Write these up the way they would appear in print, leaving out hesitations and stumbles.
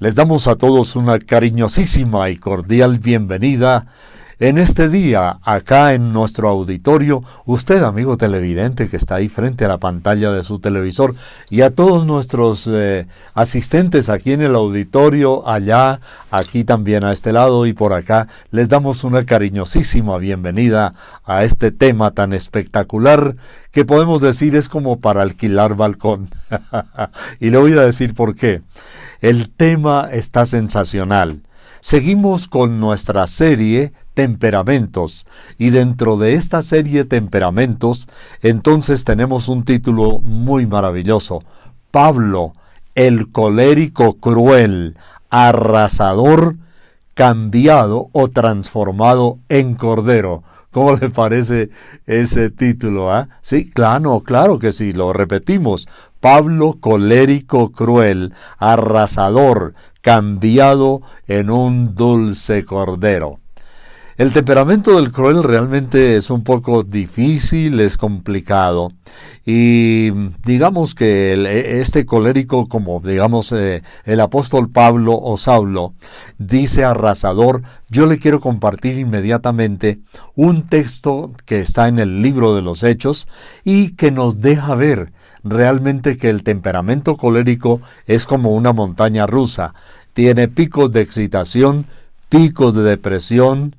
Les damos a todos una cariñosísima y cordial bienvenida en este día, acá en nuestro auditorio, usted, amigo televidente que está ahí frente a la pantalla de su televisor, y a todos nuestros asistentes aquí en el auditorio, allá, aquí también a este lado y por acá, les damos una cariñosísima bienvenida a este tema tan espectacular que podemos decir es como para alquilar balcón. Y le voy a decir por qué. El tema está sensacional. Seguimos con nuestra serie Temperamentos, y dentro de esta serie Temperamentos, entonces tenemos un título muy maravilloso: Pablo, el colérico cruel, arrasador, cambiado o transformado en cordero. ¿Cómo le parece ese título? Sí, claro que sí, lo repetimos. Pablo, colérico cruel, arrasador, cambiado en un dulce cordero. El temperamento del cruel realmente es un poco difícil, es complicado. Y digamos que este colérico, como digamos el apóstol Pablo o Saulo, dice arrasador. Yo le quiero compartir inmediatamente un texto que está en el libro de los Hechos y que nos deja ver realmente que el temperamento colérico es como una montaña rusa. Tiene picos de excitación, picos de depresión,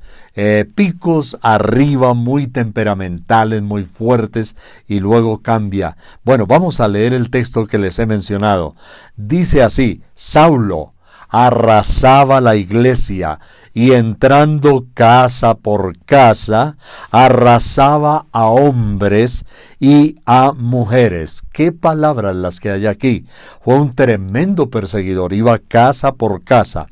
picos arriba muy temperamentales, muy fuertes, y luego cambia. Bueno, vamos a leer el texto que les he mencionado. Dice así: Saulo arrasaba la iglesia y entrando casa por casa, arrasaba a hombres y a mujeres. ¿Qué palabras las que hay aquí? Fue un tremendo perseguidor, iba casa por casa.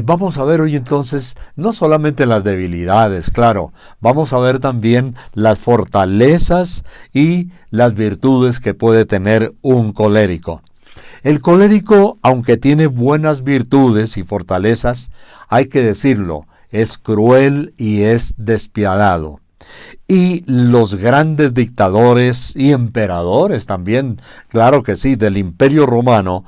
Vamos a ver hoy entonces no solamente las debilidades, claro, vamos a ver también las fortalezas y las virtudes que puede tener un colérico. El colérico, aunque tiene buenas virtudes y fortalezas, hay que decirlo, es cruel y es despiadado. Y los grandes dictadores y emperadores también, claro que sí, del Imperio Romano,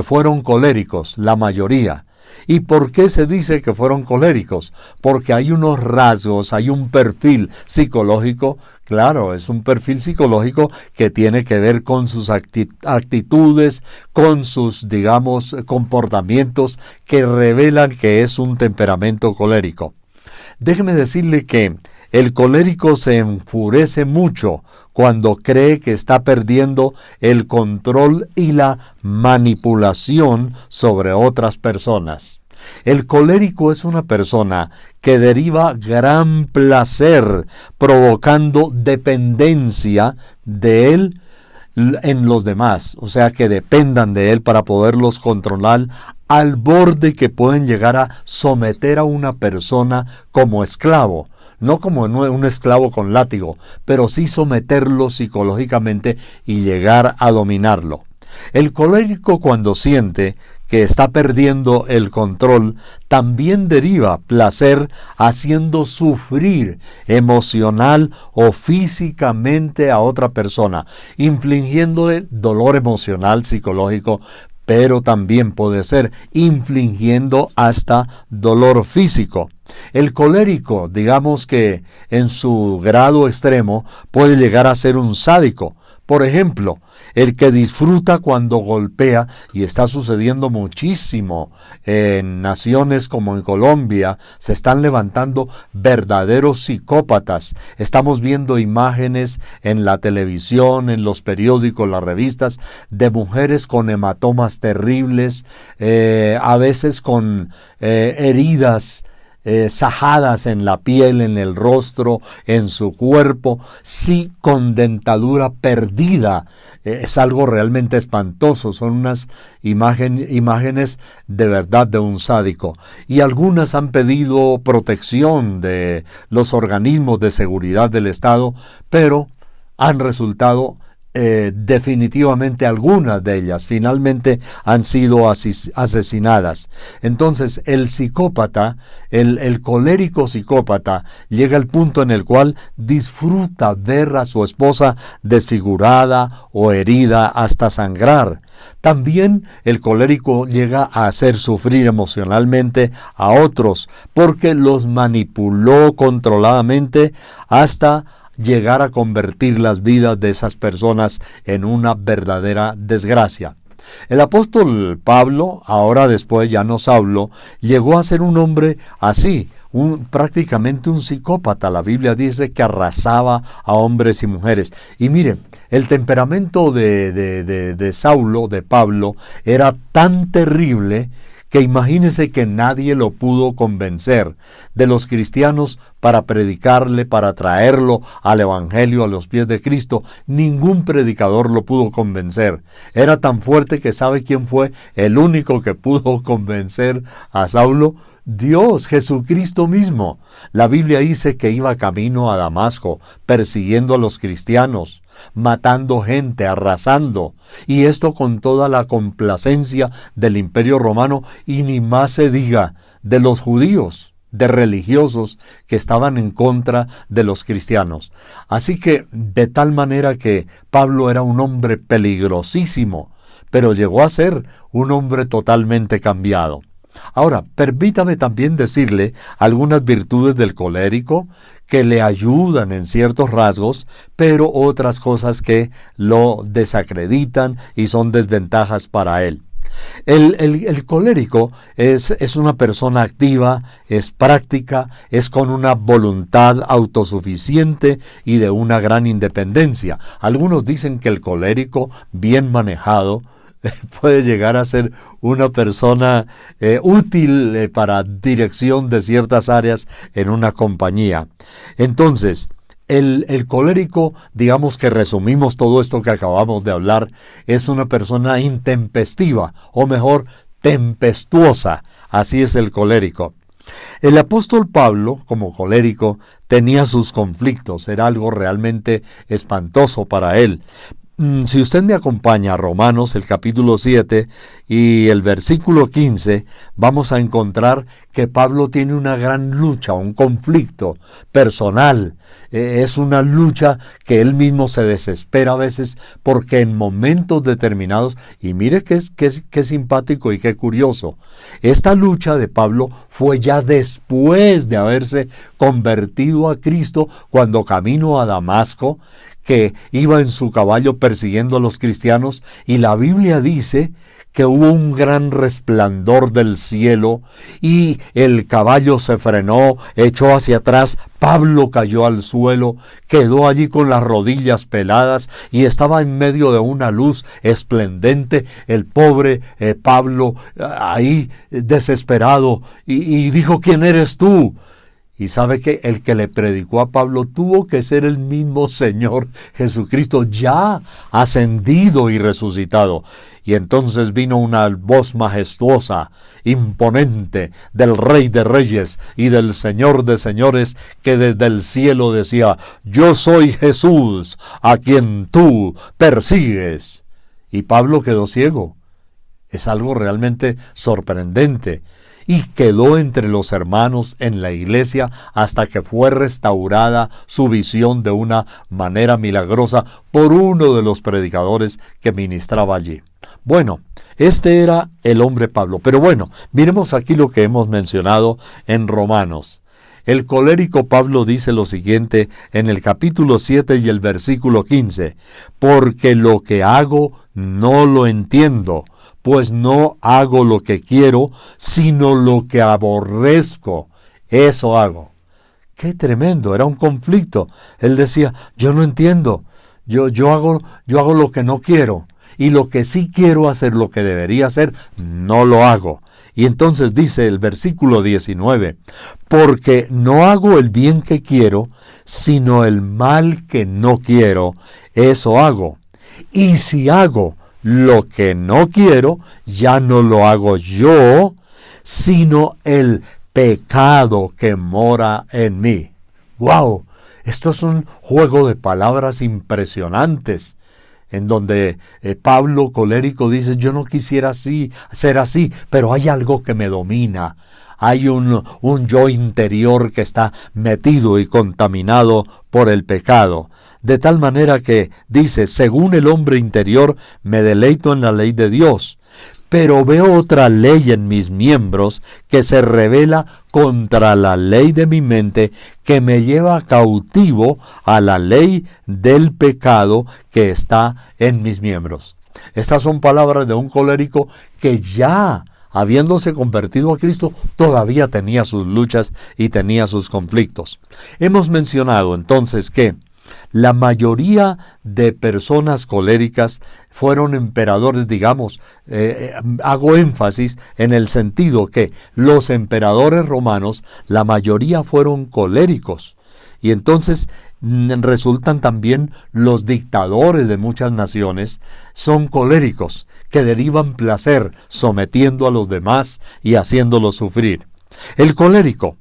fueron coléricos, la mayoría. ¿Y por qué se dice que fueron coléricos? Porque hay unos rasgos, hay un perfil psicológico. Claro, es un perfil psicológico que tiene que ver con sus actitudes, con sus, digamos, comportamientos que revelan que es un temperamento colérico. Déjeme decirle que el colérico se enfurece mucho cuando cree que está perdiendo el control y la manipulación sobre otras personas. El colérico es una persona que deriva gran placer provocando dependencia de él en los demás, o sea, que dependan de él para poderlos controlar, al borde que pueden llegar a someter a una persona como esclavo. No como un esclavo con látigo, pero sí someterlo psicológicamente y llegar a dominarlo. El colérico, cuando siente que está perdiendo el control, también deriva placer haciendo sufrir emocional o físicamente a otra persona, infligiéndole dolor emocional, psicológico, pero también puede ser infligiendo hasta dolor físico. El colérico, digamos que en su grado extremo, puede llegar a ser un sádico. Por ejemplo, el que disfruta cuando golpea, y está sucediendo muchísimo en naciones como en Colombia, se están levantando verdaderos psicópatas. Estamos viendo imágenes en la televisión, en los periódicos, las revistas, de mujeres con hematomas terribles, a veces con heridas sajadas en la piel, en el rostro, en su cuerpo, sí, con dentadura perdida. Es algo realmente espantoso, son unas imágenes de verdad de un sádico. Y algunas han pedido protección de los organismos de seguridad del Estado, pero han resultado definitivamente algunas de ellas finalmente han sido asesinadas. Entonces el psicópata, el colérico psicópata, llega al punto en el cual disfruta ver a su esposa desfigurada o herida hasta sangrar. También el colérico llega a hacer sufrir emocionalmente a otros porque los manipuló controladamente hasta llegar a convertir las vidas de esas personas en una verdadera desgracia. El apóstol Pablo, ahora después ya no Saulo, llegó a ser un hombre así, prácticamente un psicópata. La Biblia dice que arrasaba a hombres y mujeres. Y miren, el temperamento de Saulo, de Pablo, era tan terrible que imagínense que nadie lo pudo convencer de los cristianos para predicarle, para traerlo al Evangelio a los pies de Cristo. Ningún predicador lo pudo convencer. Era tan fuerte que ¿sabe quién fue el único que pudo convencer a Saulo? Dios, Jesucristo mismo. La Biblia dice que iba camino a Damasco, persiguiendo a los cristianos, matando gente, arrasando, y esto con toda la complacencia del Imperio Romano, y ni más se diga de los judíos, de religiosos que estaban en contra de los cristianos. Así que, de tal manera que Pablo era un hombre peligrosísimo, pero llegó a ser un hombre totalmente cambiado. Ahora, permítame también decirle algunas virtudes del colérico que le ayudan en ciertos rasgos, pero otras cosas que lo desacreditan y son desventajas para él. El colérico es una persona activa, es práctica, es con una voluntad autosuficiente y de una gran independencia. Algunos dicen que el colérico, bien manejado, puede llegar a ser una persona útil para dirección de ciertas áreas en una compañía. Entonces, el colérico, digamos que resumimos todo esto que acabamos de hablar, es una persona intempestiva, o mejor, tempestuosa. Así es el colérico. El apóstol Pablo, como colérico, tenía sus conflictos, era algo realmente espantoso para él. Si usted me acompaña a Romanos, el capítulo 7 y el versículo 15, vamos a encontrar que Pablo tiene una gran lucha, un conflicto personal. Es una lucha que él mismo se desespera a veces porque en momentos determinados, y mire qué simpático y qué curioso, esta lucha de Pablo fue ya después de haberse convertido a Cristo cuando camino a Damasco, que iba en su caballo persiguiendo a los cristianos, y la Biblia dice que hubo un gran resplandor del cielo y el caballo se frenó, echó hacia atrás, Pablo cayó al suelo, quedó allí con las rodillas peladas y estaba en medio de una luz esplendente, el pobre Pablo ahí desesperado y dijo: ¿quién eres tú? Y sabe que el que le predicó a Pablo tuvo que ser el mismo Señor Jesucristo, ya ascendido y resucitado. Y entonces vino una voz majestuosa, imponente, del Rey de Reyes y del Señor de Señores, que desde el cielo decía: yo soy Jesús, a quien tú persigues. Y Pablo quedó ciego. Es algo realmente sorprendente. Y quedó entre los hermanos en la iglesia hasta que fue restaurada su visión de una manera milagrosa por uno de los predicadores que ministraba allí. Bueno, este era el hombre Pablo. Pero bueno, miremos aquí lo que hemos mencionado en Romanos. El colérico Pablo dice lo siguiente en el capítulo 7 y el versículo 15: porque lo que hago no lo entiendo, pues no hago lo que quiero, sino lo que aborrezco, eso hago. ¡Qué tremendo! Era un conflicto. Él decía: yo no entiendo, yo hago lo que no quiero, y lo que sí quiero hacer, lo que debería hacer, no lo hago. Y entonces dice el versículo 19: porque no hago el bien que quiero, sino el mal que no quiero, eso hago. Y si hago lo que no quiero, ya no lo hago yo, sino el pecado que mora en mí. ¡Wow! Esto es un juego de palabras impresionantes. en donde Pablo colérico dice, yo no quisiera ser así, pero hay algo que me domina. Hay un yo interior que está metido y contaminado por el pecado. De tal manera que dice, según el hombre interior, me deleito en la ley de Dios. Pero veo otra ley en mis miembros que se revela contra la ley de mi mente, que me lleva cautivo a la ley del pecado que está en mis miembros. Estas son palabras de un colérico que ya, habiéndose convertido a Cristo, todavía tenía sus luchas y tenía sus conflictos. Hemos mencionado entonces que la mayoría de personas coléricas fueron emperadores, digamos, hago énfasis en el sentido que los emperadores romanos, la mayoría fueron coléricos. Y entonces resultan también los dictadores de muchas naciones, son coléricos, que derivan placer sometiendo a los demás y haciéndolos sufrir. El colérico,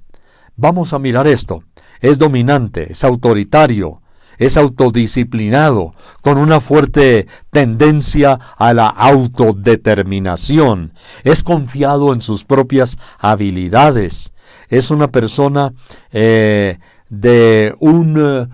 vamos a mirar esto, es dominante, es autoritario, es autodisciplinado, con una fuerte tendencia a la autodeterminación, es confiado en sus propias habilidades, es una persona de un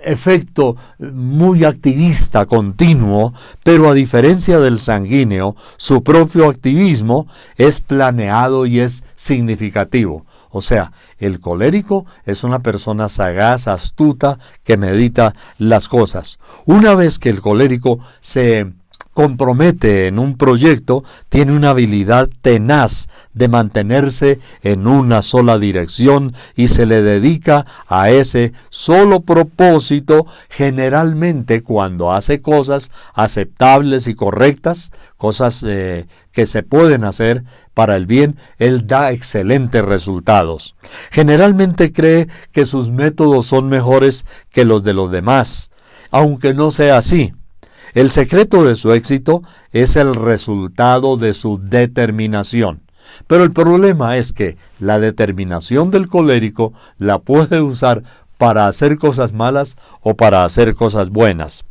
efecto muy activista continuo, pero a diferencia del sanguíneo, su propio activismo es planeado y es significativo. O sea, el colérico es una persona sagaz, astuta, que medita las cosas. Una vez que el colérico se compromete en un proyecto, tiene una habilidad tenaz de mantenerse en una sola dirección y se le dedica a ese solo propósito, generalmente cuando hace cosas aceptables y correctas, cosas que se pueden hacer para el bien, él da excelentes resultados. Generalmente cree que sus métodos son mejores que los de los demás, aunque no sea así. El secreto de su éxito es el resultado de su determinación. Pero el problema es que la determinación del colérico la puede usar para hacer cosas malas o para hacer cosas buenas.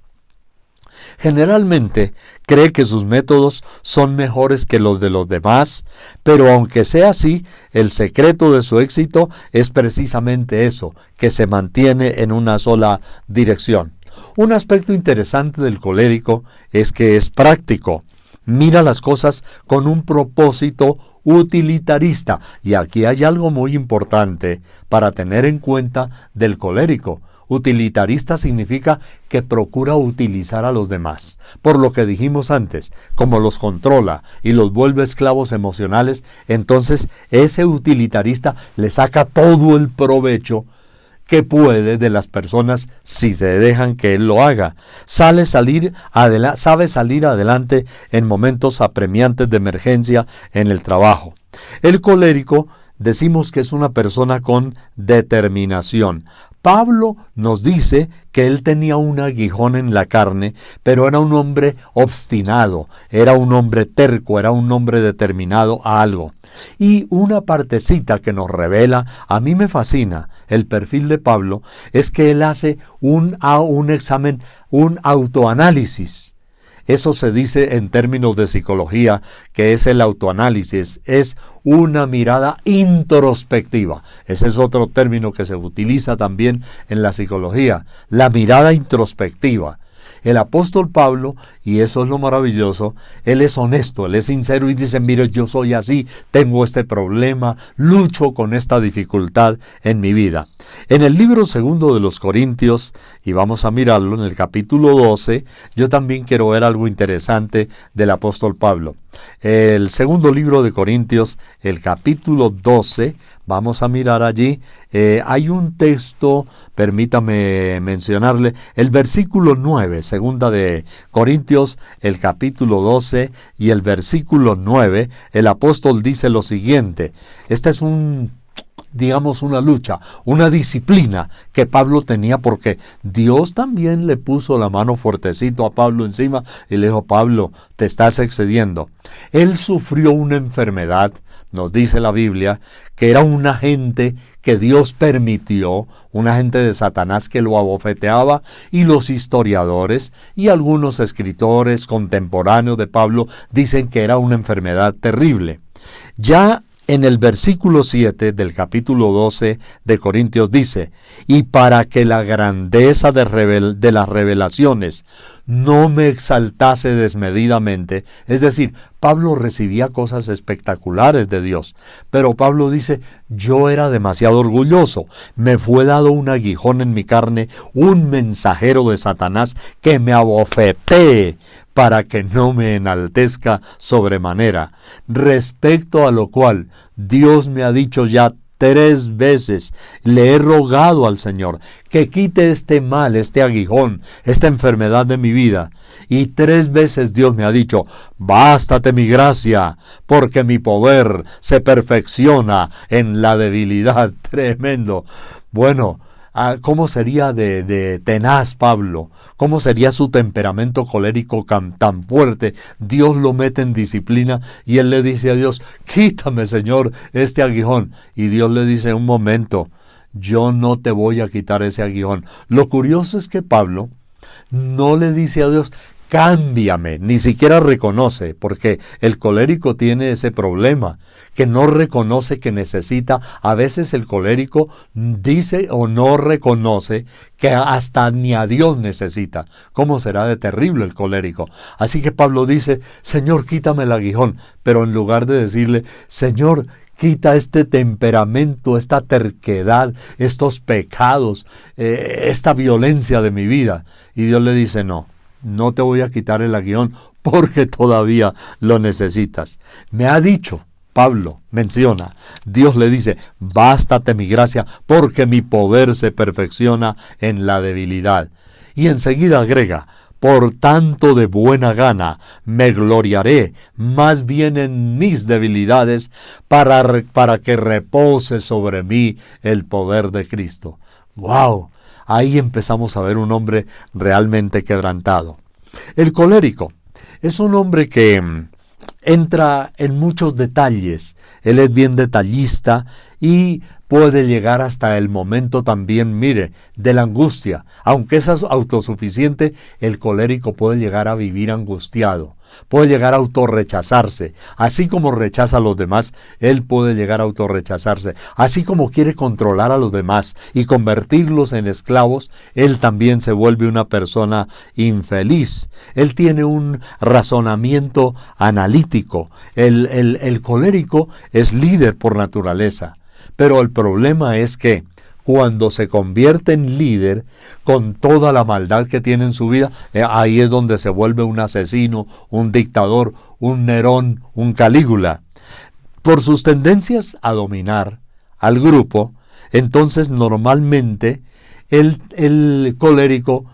Generalmente cree que sus métodos son mejores que los de los demás, pero aunque sea así, el secreto de su éxito es precisamente eso, que se mantiene en una sola dirección. Un aspecto interesante del colérico es que es práctico. Mira las cosas con un propósito utilitarista. Y aquí hay algo muy importante para tener en cuenta del colérico. Utilitarista significa que procura utilizar a los demás. Por lo que dijimos antes, como los controla y los vuelve esclavos emocionales, entonces ese utilitarista le saca todo el provecho que puede de las personas si se dejan que él lo haga. Sabe salir adelante en momentos apremiantes de emergencia en el trabajo. El colérico decimos que es una persona con determinación. Pablo nos dice que él tenía un aguijón en la carne, pero era un hombre obstinado, era un hombre terco, era un hombre determinado a algo. Y una partecita que nos revela, a mí me fascina el perfil de Pablo, es que él hace un examen, un autoanálisis. Eso se dice en términos de psicología, que es el autoanálisis, es una mirada introspectiva. Ese es otro término que se utiliza también en la psicología, la mirada introspectiva. El apóstol Pablo, y eso es lo maravilloso, él es honesto, él es sincero y dice, mire, yo soy así, tengo este problema, lucho con esta dificultad en mi vida. En el libro segundo de los Corintios, y vamos a mirarlo en el capítulo 12, yo también quiero ver algo interesante del apóstol Pablo. El segundo libro de Corintios, el capítulo 12, vamos a mirar allí, hay un texto, permítame mencionarle, el versículo 9, segunda de Corintios, el capítulo 12 y el versículo 9, el apóstol dice lo siguiente, este es un digamos, una lucha, una disciplina que Pablo tenía, porque Dios también le puso la mano fuertecito a Pablo encima y le dijo: Pablo, te estás excediendo. Él sufrió una enfermedad, nos dice la Biblia, que era un agente que Dios permitió, un agente de Satanás que lo abofeteaba, y los historiadores y algunos escritores contemporáneos de Pablo dicen que era una enfermedad terrible. Ya en el versículo 7 del capítulo 12 de Corintios dice: y para que la grandeza de las revelaciones no me exaltase desmedidamente, es decir, Pablo recibía cosas espectaculares de Dios, pero Pablo dice: yo era demasiado orgulloso, me fue dado un aguijón en mi carne, un mensajero de Satanás que me abofetee, para que no me enaltezca sobremanera, respecto a lo cual Dios me ha dicho ya 3 veces, le he rogado al Señor que quite este mal, este aguijón, esta enfermedad de mi vida, y 3 veces Dios me ha dicho: bástate mi gracia, porque mi poder se perfecciona en la debilidad. Tremendo. Bueno, ¿cómo sería de tenaz Pablo? ¿Cómo sería su temperamento colérico tan fuerte? Dios lo mete en disciplina y él le dice a Dios: quítame, Señor, este aguijón. Y Dios le dice: un momento, yo no te voy a quitar ese aguijón. Lo curioso es que Pablo no le dice a Dios: cámbiame, ni siquiera reconoce, porque el colérico tiene ese problema, que no reconoce que necesita. A veces el colérico dice o no reconoce que hasta ni a Dios necesita. ¿Cómo será de terrible el colérico? Así que Pablo dice: Señor, quítame el aguijón, pero en lugar de decirle: Señor, quita este temperamento, esta terquedad, estos pecados, esta violencia de mi vida. Y Dios le dice: no te voy a quitar el aguijón porque todavía lo necesitas. Me ha dicho, Pablo menciona, Dios le dice: bástate mi gracia, porque mi poder se perfecciona en la debilidad. Y enseguida agrega: por tanto, de buena gana me gloriaré más bien en mis debilidades, para que repose sobre mí el poder de Cristo. ¡Wow! Ahí empezamos a ver un hombre realmente quebrantado. El colérico es un hombre que entra en muchos detalles. Él es bien detallista y puede llegar hasta el momento también, mire, de la angustia. Aunque es autosuficiente, el colérico puede llegar a vivir angustiado, puede llegar a autorrechazarse. Así como rechaza a los demás, él puede llegar a autorrechazarse. Así como quiere controlar a los demás y convertirlos en esclavos, él también se vuelve una persona infeliz. Él tiene un razonamiento analítico. El colérico es líder por naturaleza. Pero el problema es que cuando se convierte en líder, con toda la maldad que tiene en su vida, ahí es donde se vuelve un asesino, un dictador, un Nerón, un Calígula. Por sus tendencias a dominar al grupo, entonces normalmente el colérico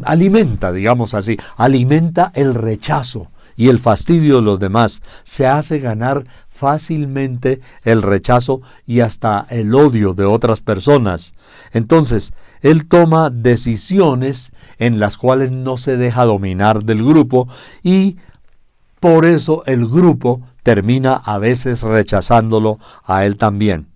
alimenta, digamos así, alimenta el rechazo y el fastidio de los demás. Se hace ganar fácilmente el rechazo y hasta el odio de otras personas. Entonces, él toma decisiones en las cuales no se deja dominar del grupo, y por eso el grupo termina a veces rechazándolo a él también.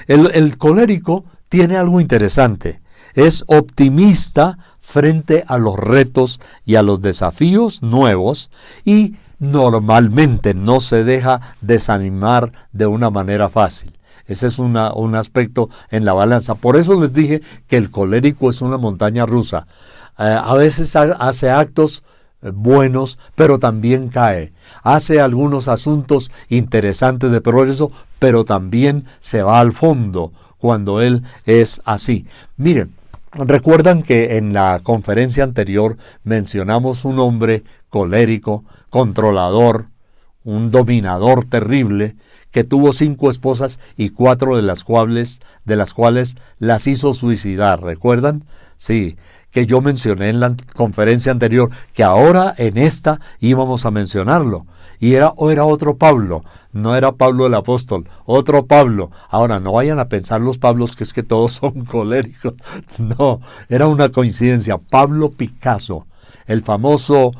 El colérico tiene algo interesante. Es optimista frente a los retos y a los desafíos nuevos, y normalmente no se deja desanimar de una manera fácil. Ese es un aspecto en la balanza. Por eso les dije que el colérico es una montaña rusa. A veces hace actos buenos, pero también cae. Hace algunos asuntos interesantes de progreso, pero también se va al fondo cuando él es así. Miren, recuerdan que en la conferencia anterior mencionamos un hombre colérico, controlador, un dominador terrible, que tuvo 5 esposas y 4 de las cuales las hizo suicidar. ¿Recuerdan? Sí, que yo mencioné en la conferencia anterior, que ahora en esta íbamos a mencionarlo. Y era otro Pablo, no era Pablo el apóstol, otro Pablo. Ahora, no vayan a pensar los Pablos que es que todos son coléricos. No, era una coincidencia. Pablo Picasso, el famoso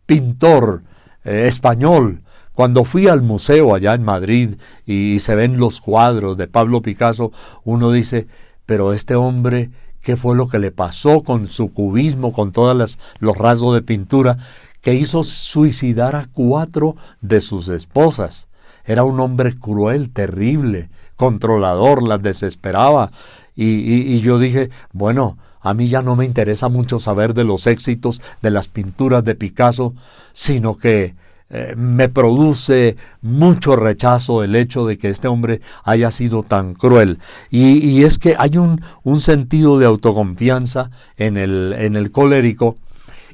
pintor español. Cuando fui al museo allá en Madrid y se ven los cuadros de Pablo Picasso, uno dice, pero este hombre, ¿qué fue lo que le pasó con su cubismo, con todos los rasgos de pintura, que hizo suicidar a 4 de sus esposas? Era un hombre cruel, terrible, controlador, las desesperaba. Y yo dije, bueno, a mí ya no me interesa mucho saber de los éxitos de las pinturas de Picasso, sino que me produce mucho rechazo el hecho de que este hombre haya sido tan cruel. Y es que hay un sentido de autoconfianza en el colérico.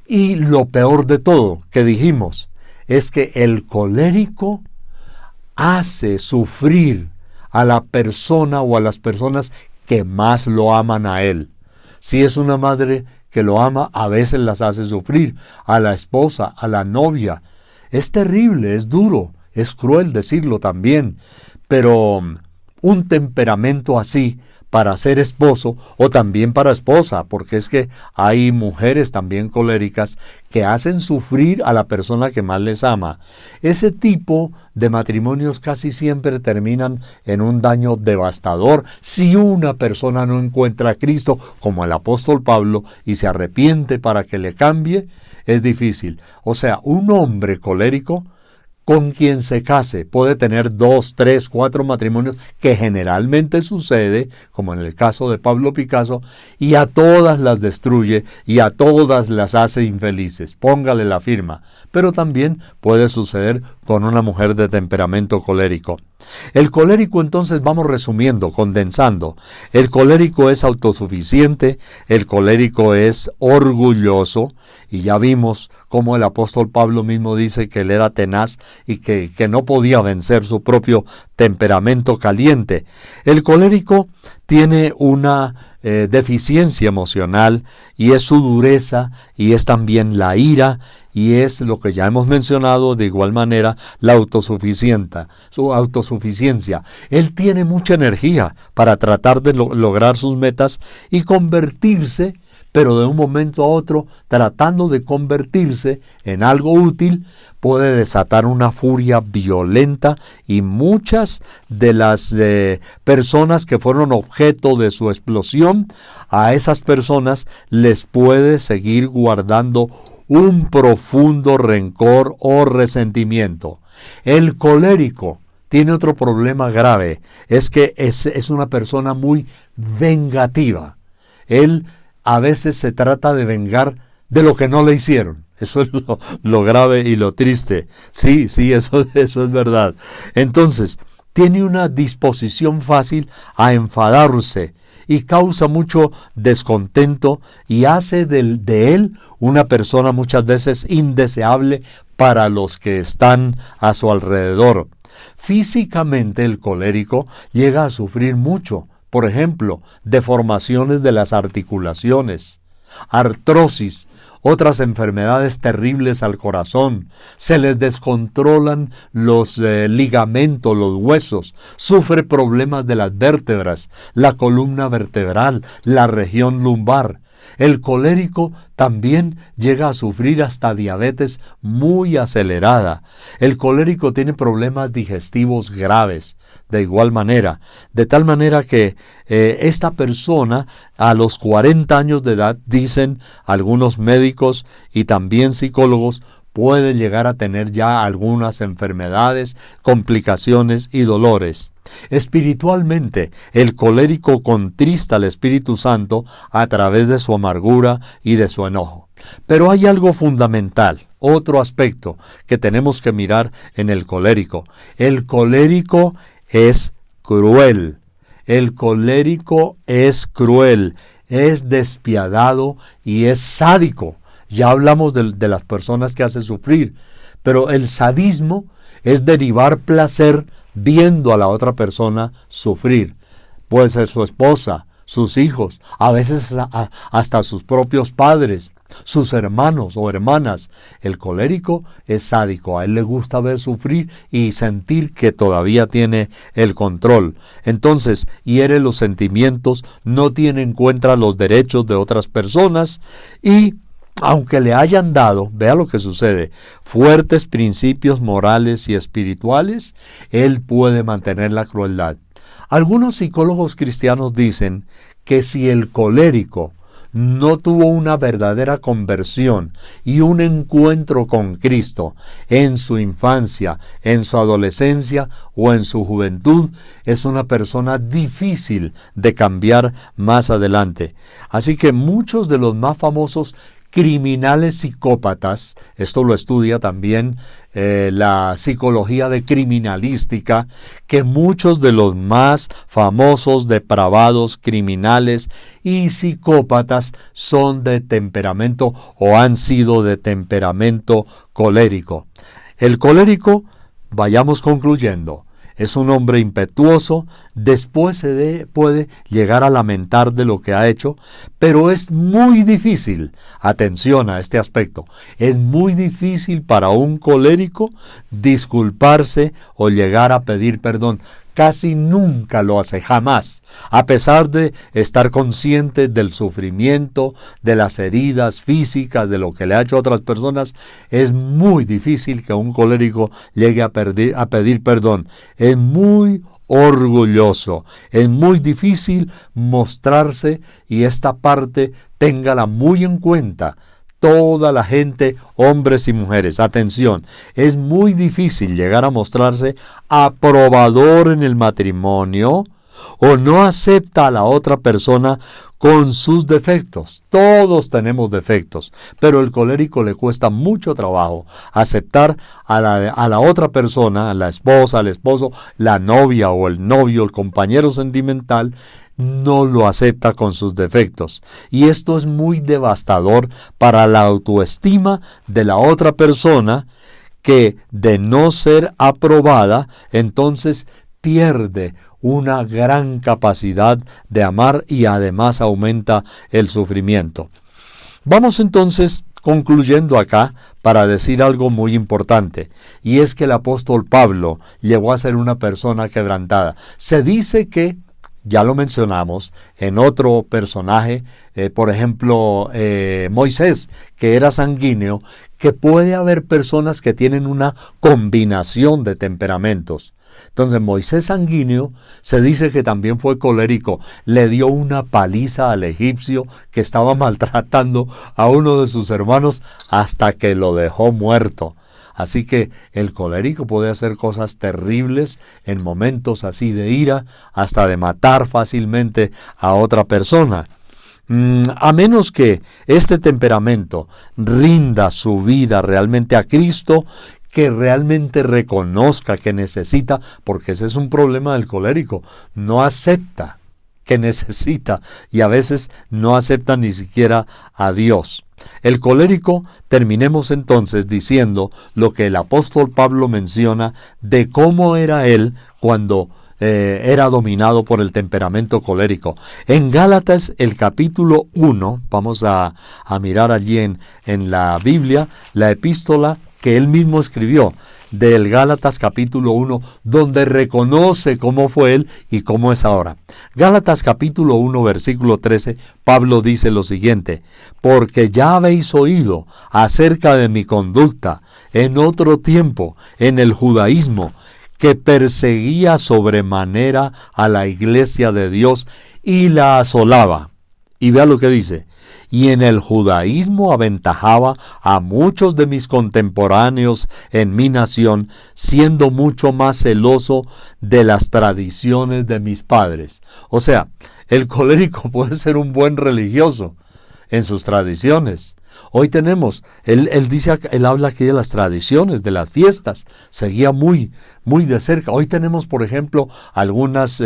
Y lo peor de todo que dijimos es que el colérico hace sufrir a la persona o a las personas que más lo aman a él. Si es una madre que lo ama, a veces las hace sufrir, a la esposa, a la novia. Es terrible, es duro, es cruel decirlo también, pero un temperamento así para ser esposo o también para esposa, porque es que hay mujeres también coléricas que hacen sufrir a la persona que más les ama. Ese tipo de matrimonios casi siempre terminan en un daño devastador si una persona no encuentra a Cristo como el apóstol Pablo y se arrepiente para que le cambie. Es difícil. O sea, un hombre colérico con quien se case puede tener 2, 3, 4 matrimonios, que generalmente sucede, como en el caso de Pablo Picasso, y a todas las destruye y a todas las hace infelices. Póngale la firma. Pero también puede suceder con una mujer de temperamento colérico. El colérico, entonces, vamos resumiendo, condensando. El colérico es autosuficiente, el colérico es orgulloso, y ya vimos cómo el apóstol Pablo mismo dice que él era tenaz y que no podía vencer su propio temperamento caliente. El colérico tiene una deficiencia emocional, y es su dureza, y es también la ira, y es lo que ya hemos mencionado de igual manera, la su autosuficiencia. Él tiene mucha energía para tratar de lograr sus metas y convertirse, pero de un momento a otro, tratando de convertirse en algo útil, puede desatar una furia violenta, y muchas de las personas que fueron objeto de su explosión, a esas personas les puede seguir guardando un profundo rencor o resentimiento. El colérico tiene otro problema grave, es que es una persona muy vengativa. Él a veces se trata de vengar de lo que no le hicieron. Eso es lo grave y lo triste. Sí, eso es verdad. Entonces, tiene una disposición fácil a enfadarse y causa mucho descontento, y hace de él una persona muchas veces indeseable para los que están a su alrededor. Físicamente, el colérico llega a sufrir mucho. Por ejemplo, deformaciones de las articulaciones, artrosis, otras enfermedades terribles al corazón, se les descontrolan los ligamentos, los huesos, sufre problemas de las vértebras, la columna vertebral, la región lumbar. El colérico también llega a sufrir hasta diabetes muy acelerada. El colérico tiene problemas digestivos graves, de igual manera, de tal manera que esta persona a los 40 años de edad, dicen algunos médicos y también psicólogos, puede llegar a tener ya algunas enfermedades, complicaciones y dolores. Espiritualmente, el colérico contrista al Espíritu Santo a través de su amargura y de su enojo. Pero hay algo fundamental, otro aspecto que tenemos que mirar en el colérico. El colérico es cruel. El colérico es cruel, es despiadado y es sádico. Ya hablamos de las personas que hacen sufrir, pero el sadismo es derivar placer viendo a la otra persona sufrir. Puede ser su esposa, sus hijos, a veces hasta sus propios padres, sus hermanos o hermanas. El colérico es sádico, a él le gusta ver sufrir y sentir que todavía tiene el control. Entonces hiere los sentimientos, no tiene en cuenta los derechos de otras personas y aunque le hayan dado, vea lo que sucede, fuertes principios morales y espirituales, él puede mantener la crueldad. Algunos psicólogos cristianos dicen que si el colérico no tuvo una verdadera conversión y un encuentro con Cristo en su infancia, en su adolescencia o en su juventud, es una persona difícil de cambiar más adelante. Así que muchos de los más famosos criminales psicópatas, esto lo estudia también la psicología de criminalística, que muchos de los más famosos depravados criminales y psicópatas son de temperamento o han sido de temperamento colérico. El colérico, vayamos concluyendo, es un hombre impetuoso, después puede llegar a lamentar de lo que ha hecho, pero es muy difícil, atención a este aspecto, es muy difícil para un colérico disculparse o llegar a pedir perdón. Casi nunca lo hace, jamás, a pesar de estar consciente del sufrimiento, de las heridas físicas, de lo que le ha hecho a otras personas. Es muy difícil que un colérico llegue a pedir perdón. Es muy orgulloso, es muy difícil mostrarse y esta parte téngala muy en cuenta. Toda la gente, hombres y mujeres, atención, es muy difícil llegar a mostrarse aprobador en el matrimonio o no acepta a la otra persona con sus defectos. Todos tenemos defectos, pero al colérico le cuesta mucho trabajo aceptar a la otra persona, a la esposa, al esposo, la novia o el novio, el compañero sentimental, no lo acepta con sus defectos. Y esto es muy devastador para la autoestima de la otra persona, que de no ser aprobada, entonces pierde una gran capacidad de amar y además aumenta el sufrimiento. Vamos entonces concluyendo acá para decir algo muy importante, y es que el apóstol Pablo llegó a ser una persona quebrantada. Se dice que, ya lo mencionamos en otro personaje, por ejemplo, Moisés, que era sanguíneo, que puede haber personas que tienen una combinación de temperamentos. Entonces, Moisés sanguíneo se dice que también fue colérico. Le dio una paliza al egipcio que estaba maltratando a uno de sus hermanos hasta que lo dejó muerto. Así que el colérico puede hacer cosas terribles en momentos así de ira, hasta de matar fácilmente a otra persona. A menos que este temperamento rinda su vida realmente a Cristo, que realmente reconozca que necesita, porque ese es un problema del colérico, no acepta que necesita y a veces no acepta ni siquiera a Dios. El colérico, terminemos entonces diciendo lo que el apóstol Pablo menciona de cómo era él cuando era dominado por el temperamento colérico. En Gálatas, el capítulo 1, vamos a mirar allí en la Biblia, la epístola que él mismo escribió, del Gálatas capítulo 1, donde reconoce cómo fue él y cómo es ahora. Gálatas capítulo 1, versículo 13, Pablo dice lo siguiente: porque ya habéis oído acerca de mi conducta en otro tiempo en el judaísmo, que perseguía sobremanera a la iglesia de Dios y la asolaba. Y vea lo que dice: y en el judaísmo aventajaba a muchos de mis contemporáneos en mi nación, siendo mucho más celoso de las tradiciones de mis padres. O sea, el colérico puede ser un buen religioso en sus tradiciones. Hoy tenemos, él habla aquí de las tradiciones, de las fiestas, seguía muy de cerca. Hoy tenemos, por ejemplo, algunos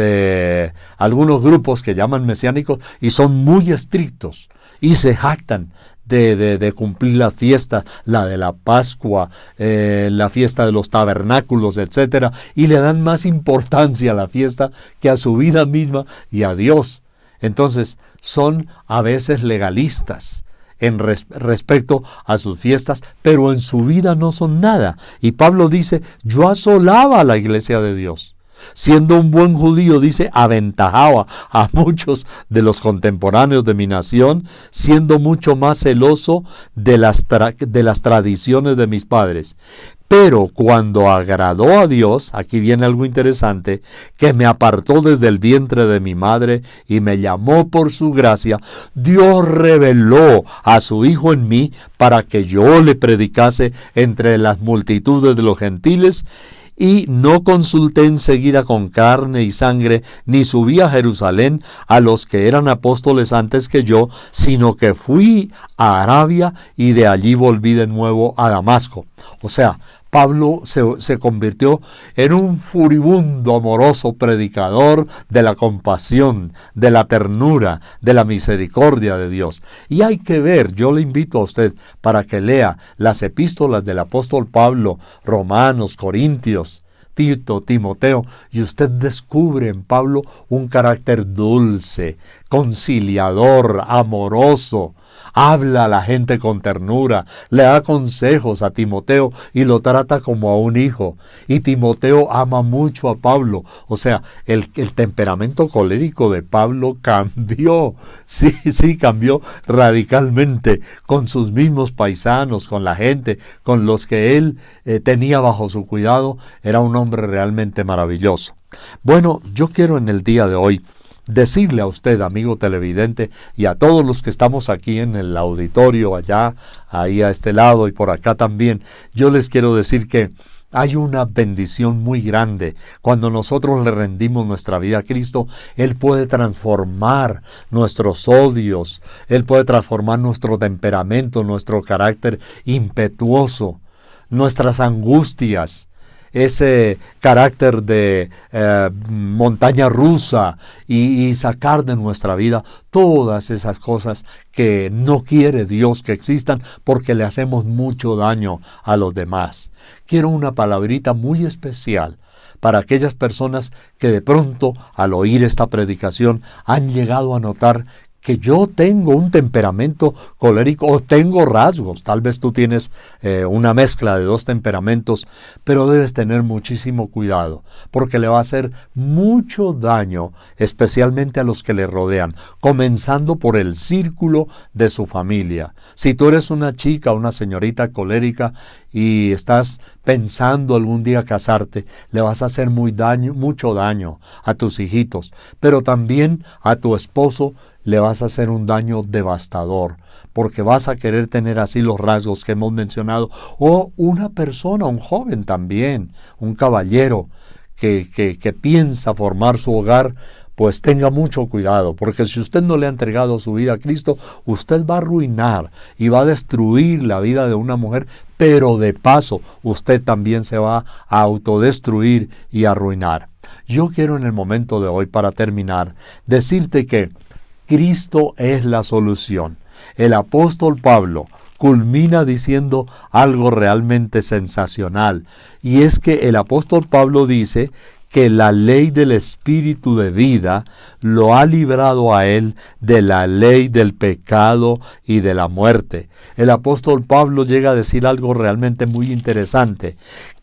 grupos que llaman mesiánicos y son muy estrictos y se jactan de cumplir la fiesta, la de la Pascua, la fiesta de los tabernáculos, etcétera, y le dan más importancia a la fiesta que a su vida misma y a Dios. Entonces, son a veces legalistas en respecto a sus fiestas, pero en su vida no son nada. Y Pablo dice, yo asolaba a la iglesia de Dios. Siendo un buen judío, dice, aventajaba a muchos de los contemporáneos de mi nación, siendo mucho más celoso de las tradiciones de mis padres. Pero cuando agradó a Dios, aquí viene algo interesante, que me apartó desde el vientre de mi madre y me llamó por su gracia, Dios reveló a su Hijo en mí para que yo le predicase entre las multitudes de los gentiles. Y no consulté enseguida con carne y sangre, ni subí a Jerusalén a los que eran apóstoles antes que yo, sino que fui a Arabia y de allí volví de nuevo a Damasco. O sea, Pablo se convirtió en un furibundo, amoroso predicador de la compasión, de la ternura, de la misericordia de Dios. Y hay que ver, yo le invito a usted para que lea las epístolas del apóstol Pablo, Romanos, Corintios, Tito, Timoteo, y usted descubre en Pablo un carácter dulce, conciliador, amoroso. Habla a la gente con ternura, le da consejos a Timoteo y lo trata como a un hijo. Y Timoteo ama mucho a Pablo. O sea, el temperamento colérico de Pablo cambió. Sí, cambió radicalmente con sus mismos paisanos, con la gente, con los que él tenía bajo su cuidado. Era un hombre realmente maravilloso. Bueno, yo quiero en el día de hoy decirle a usted, amigo televidente, y a todos los que estamos aquí en el auditorio, allá, ahí a este lado y por acá también, yo les quiero decir que hay una bendición muy grande. Cuando nosotros le rendimos nuestra vida a Cristo, Él puede transformar nuestros odios, Él puede transformar nuestro temperamento, nuestro carácter impetuoso, nuestras angustias, ese carácter de montaña rusa y sacar de nuestra vida todas esas cosas que no quiere Dios que existan porque le hacemos mucho daño a los demás. Quiero una palabrita muy especial para aquellas personas que de pronto al oír esta predicación han llegado a notar que yo tengo un temperamento colérico o tengo rasgos. Tal vez tú tienes una mezcla de dos temperamentos, pero debes tener muchísimo cuidado porque le va a hacer mucho daño, especialmente a los que le rodean, comenzando por el círculo de su familia. Si tú eres una chica, una señorita colérica y estás pensando algún día casarte, le vas a hacer mucho daño a tus hijitos, pero también a tu esposo le vas a hacer un daño devastador, porque vas a querer tener así los rasgos que hemos mencionado, o una persona, un joven también, un caballero que piensa formar su hogar, pues tenga mucho cuidado, porque si usted no le ha entregado su vida a Cristo, usted va a arruinar y va a destruir la vida de una mujer, pero de paso usted también se va a autodestruir y arruinar. Yo quiero en el momento de hoy, para terminar, decirte que Cristo es la solución. El apóstol Pablo culmina diciendo algo realmente sensacional, y es que el apóstol Pablo dice que la ley del Espíritu de vida lo ha librado a él de la ley del pecado y de la muerte. El apóstol Pablo llega a decir algo realmente muy interesante,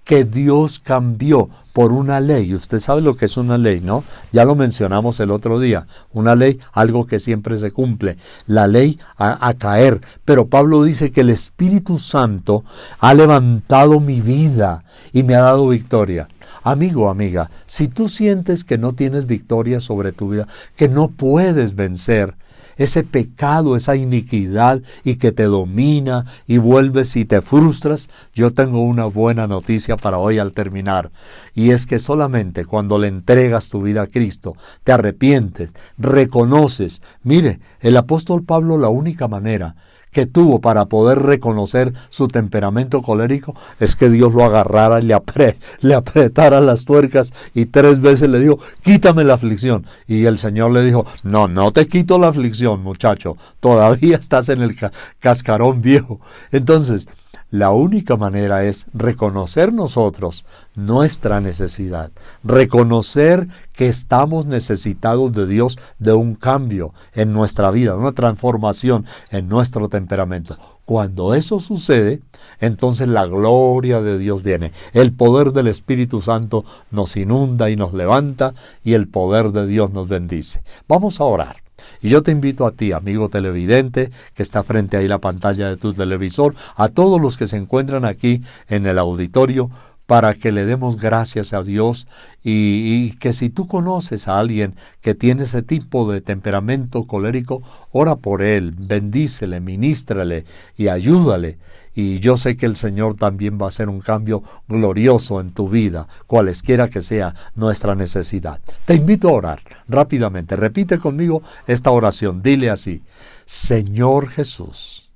que Dios cambió por una ley. Usted sabe lo que es una ley, ¿no? Ya lo mencionamos el otro día. Una ley, algo que siempre se cumple. La ley a caer. Pero Pablo dice que el Espíritu Santo ha levantado mi vida y me ha dado victoria. Amigo, amiga, si tú sientes que no tienes victoria sobre tu vida, que no puedes vencer ese pecado, esa iniquidad y que te domina y vuelves y te frustras, yo tengo una buena noticia para hoy al terminar. Y es que solamente cuando le entregas tu vida a Cristo, te arrepientes, reconoces. Mire, el apóstol Pablo, la única manera que tuvo para poder reconocer su temperamento colérico es que Dios lo agarrara y le apretara las tuercas y 3 veces le dijo, quítame la aflicción. Y el Señor le dijo, no te quito la aflicción, muchacho, todavía estás en el cascarón viejo. Entonces, La única manera es reconocer nosotros nuestra necesidad, reconocer que estamos necesitados de Dios, de un cambio en nuestra vida, una transformación en nuestro temperamento. Cuando eso sucede, entonces la gloria de Dios viene. El poder del Espíritu Santo nos inunda y nos levanta, y el poder de Dios nos bendice. Vamos a orar. Y yo te invito a ti, amigo televidente, que está frente ahí la pantalla de tu televisor, a todos los que se encuentran aquí en el auditorio, para que le demos gracias a Dios y que si tú conoces a alguien que tiene ese tipo de temperamento colérico, ora por él, bendícele, ministrale y ayúdale. Y yo sé que el Señor también va a hacer un cambio glorioso en tu vida, cualesquiera que sea nuestra necesidad. Te invito a orar rápidamente. Repite conmigo esta oración. Dile así: Señor Jesús,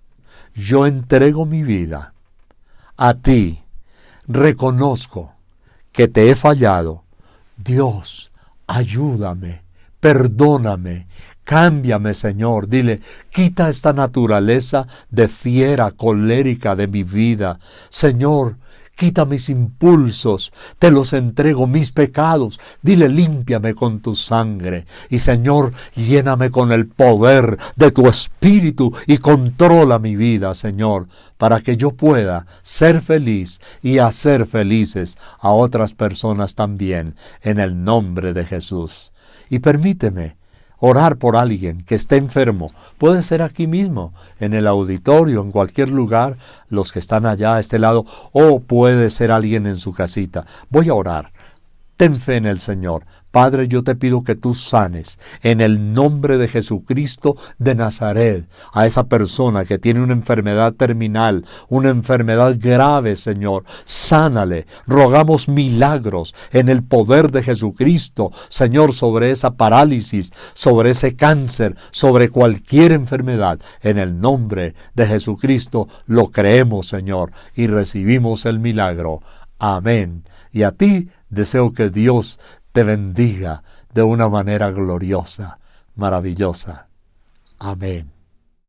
yo entrego mi vida a ti. Reconozco que te he fallado. Dios, ayúdame, perdóname, cámbiame, Señor. Dile, quita esta naturaleza de fiera colérica de mi vida. Señor, quita mis impulsos, te los entrego, mis pecados. Dile, límpiame con tu sangre. Y Señor, lléname con el poder de tu Espíritu y controla mi vida, Señor, para que yo pueda ser feliz y hacer felices a otras personas también, en el nombre de Jesús. Y permíteme orar por alguien que esté enfermo. Puede ser aquí mismo, en el auditorio, en cualquier lugar, los que están allá a este lado, o puede ser alguien en su casita. Voy a orar. Ten fe en el Señor. Padre, yo te pido que tú sanes en el nombre de Jesucristo de Nazaret a esa persona que tiene una enfermedad terminal, una enfermedad grave, Señor. Sánale. Rogamos milagros en el poder de Jesucristo, Señor, sobre esa parálisis, sobre ese cáncer, sobre cualquier enfermedad. En el nombre de Jesucristo lo creemos, Señor, y recibimos el milagro. Amén. Y a ti deseo que Dios te bendiga de una manera gloriosa, maravillosa. Amén.